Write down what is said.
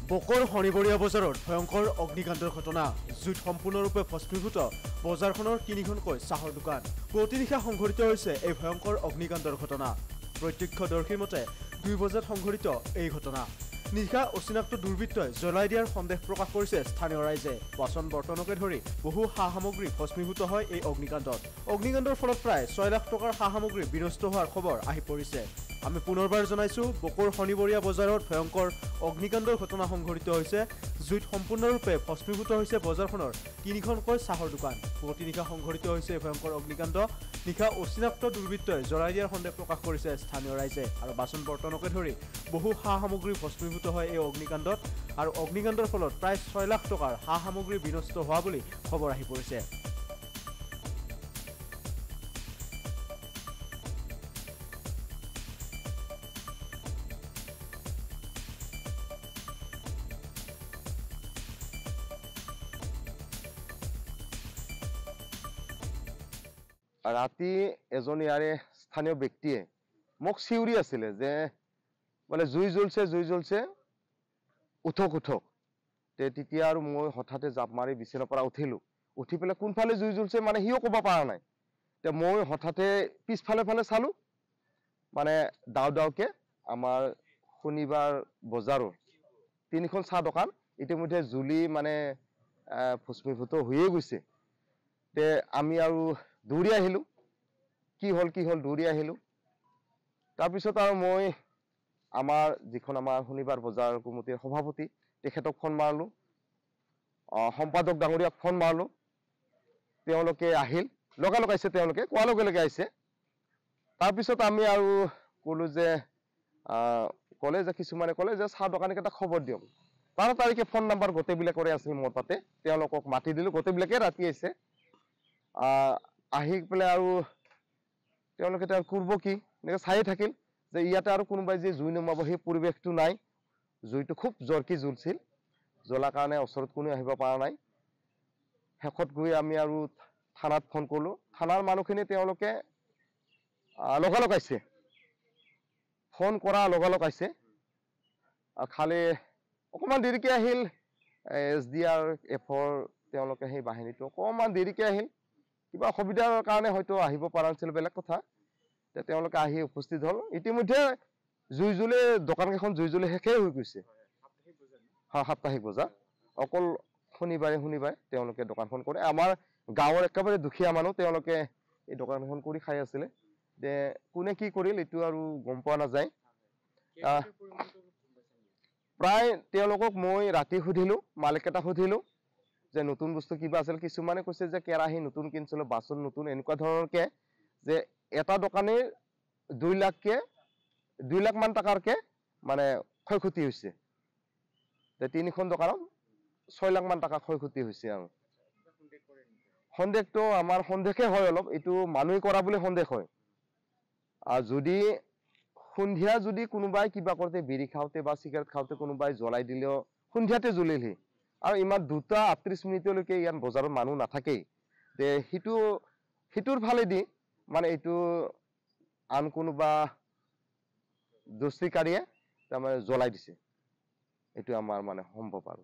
Bakr শনিবৰীয়া বজাৰত ভয়ংকৰ অগ্নিকাণ্ডৰ ঘটনা। জুইত সম্পূৰ্ণৰূপে ভস্মীভূত বজাৰখনৰ তিনিখনকৈ চাহৰ দোকান। প্ৰতিনিশা সংঘটিত হৈছে এই ভয়ংকৰ অগ্নিকাণ্ডৰ ঘটনা। প্ৰত্যক্ষদৰ্শীৰ মতে 2 বজাত সংঘটিত এই ঘটনা। নিশা অচিনাক্ত দুৰ্বৃত্তই জ্বলাই দিয়াৰ সন্দেহ প্ৰকাশ কৰিছে স্থানীয় ৰাইজে। বাচন বৰ্তনকে ধৰি বহু সা সামগ্ৰী ভস্মীভূত হয় এই অগ্নিকাণ্ডত। অগ্নিকাণ্ডৰ ফলত প্ৰায় 6 লাখ টকাৰ সা সামগ্ৰী বিনষ্ট হোৱাৰ খবৰ আহি পৰিছে। আমি পুনৰবাৰ জনাইছো, বকৰ শনিবৰীয়া বজাৰত ভয়ংকৰ অগ্নিকাণ্ডৰ ঘটনা সংঘটিত হৈছে। জুইত সম্পূৰ্ণৰূপে ভস্মীভূত হৈছে বজাৰখনৰ তিনিখনকৈ চাহৰ দোকান। প্ৰতিনিশা সংঘটিত হৈছে ভয়ংকৰ অগ্নিকাণ্ড। নিশা অচিনাক্ত দুৰ্বৃত্তই জ্বলাই দিয়াৰ সন্দেহ প্ৰকাশ কৰিছে স্থানীয় ৰাইজে। আৰু বাচন বৰ্তনকে ধৰি বহু সা সামগ্ৰী ভস্মীভূত হয় এই অগ্নিকাণ্ডত। আৰু অগ্নিকাণ্ডৰ ফলত প্ৰায় 6 লাখ টকাৰ সা সামগ্ৰী বিনষ্ট হোৱা বুলি খবৰ আহি পৰিছে। ৰাতি এজন ইয়াৰে স্থানীয় ব্যক্তিয়ে মোক চিউৰি আছিলে যে মানে জুই জ্বলছে উঠক তেতিয়া আৰু মই হঠাতে জাপ মাৰি বিছনাৰ পৰা উঠিলো। উঠি পেলাই কোনফালে জুই জ্বলছে মানে সিও ক'ব পৰা নাই। তে মই হঠাতে পিছফালে চালো, মানে দাওকে আমাৰ শনিবাৰ বজাৰৰ তিনিখন চাহ দোকান ইতিমধ্যে জ্বলি মানে ভস্মীভূত হৈয়ে গৈছে। তে আমি আৰু দৌৰি আহিলো, কি হল দৌৰি আহিলো। তাৰপিছত আৰু মই আমাৰ যিখন আমাৰ শনিবাৰ বজাৰ কমিটিৰ সভাপতি তেখেতক ফোন মাৰলো, সম্পাদক ডাঙৰীয়াক ফোন মাৰলো। তেওঁলোকে আহিল, লগালগ আহিছে, তেওঁলোকে কোৱাৰ লগে লগে আহিছে। তাৰপিছত আমি আৰু ক'লো যে ক'লে যে কিছুমানে ক'লে যে চাহ দোকানীকেইটাক খবৰ দিয়ক। 12 তাৰিখে ফোন নাম্বাৰ গোটেইবিলাকৰে আছিল মোৰ তাতে। তেওঁলোকক মাতি দিলো, গোটেইবিলাকে ৰাতি আহিছে। আহি পেলাই আৰু তেওঁলোকে তাৰ কৰিব কি এনেকৈ চাই থাকিল যে ইয়াতে আৰু কোনোবাই যে জুই নমাব সেই পৰিৱেশটো নাই। জুইটো খুব জোৰকৈ জ্বলছিল, জ্বলাৰ কাৰণে ওচৰত কোনো আহিব পৰা নাই। শেষত গৈ আমি আৰু থানাত ফোন কৰিলো। থানাৰ মানুহখিনি তেওঁলোকে লগালগ আহিছে, ফোন কৰা লগালগ আহিছে। খালি অকণমান দেৰিকৈ আহিল SDRFৰ তেওঁলোকে সেই বাহিনীটো অকণমান দেৰিকৈ আহিল। কিবা অসুবিধাৰ কাৰণে হয়তো আহিব পৰা নাছিল, বেলেগ কথা। তেওঁলোকে আহি উপস্থিত হ'ল। ইতিমধ্যে দোকানকেইখন জুই জ্বলি শেষেই হৈ গৈছে। সাপ্তাহিক বজাৰ অকল শনিবাৰে তেওঁলোকে দোকানখন কৰে। আমাৰ গাঁৱৰ একেবাৰে দুখীয়া মানুহ, তেওঁলোকে এই দোকানখন কৰি খাই আছিলে। যে কোনে কি কৰিল এইটো আৰু গম পোৱা নাযায়। প্ৰায় তেওঁলোকক মই ৰাতি সুধিলো, মালিককেইটাক সুধিলো যে নতুন বস্তু কিবা আছিল। কিছুমানে কৈছে যে কেৰাহী নতুন কিনিছিলো, বাচন নতুন, এনেকুৱা ধৰণৰকে যে এটা দোকানে 2 লাখ মান টকাৰকে মানে ক্ষয়ক্ষতি হৈছে। তিনিখন দোকানত 6 লাখ মান টকা ক্ষয়ক্ষতি হৈছে। আৰু সন্দেহটো আমাৰ সন্দেহে হয় অলপ, এইটো মানুহে কৰা বুলি সন্দেহ হয়। যদি সন্ধিয়া যদি কোনোবাই কিবা কৰোঁতে বিড়ি খাওঁতে বা চিগাৰেট খাওঁতে কোনোবাই জ্বলাই দিলেও সন্ধিয়াতে জ্বলিলহি। আৰু ইমান 2:38 মিনিটলৈকে ইয়াত বজাৰত মানুহ নাথাকেই। যে সিটোৰ ফালেদি মানে এইটো আন কোনোবা দুষ্কৃতিকাৰীয়ে তাৰমানে জ্বলাই দিছে, এইটো আমাৰ মানে সম্ভৱ আৰু।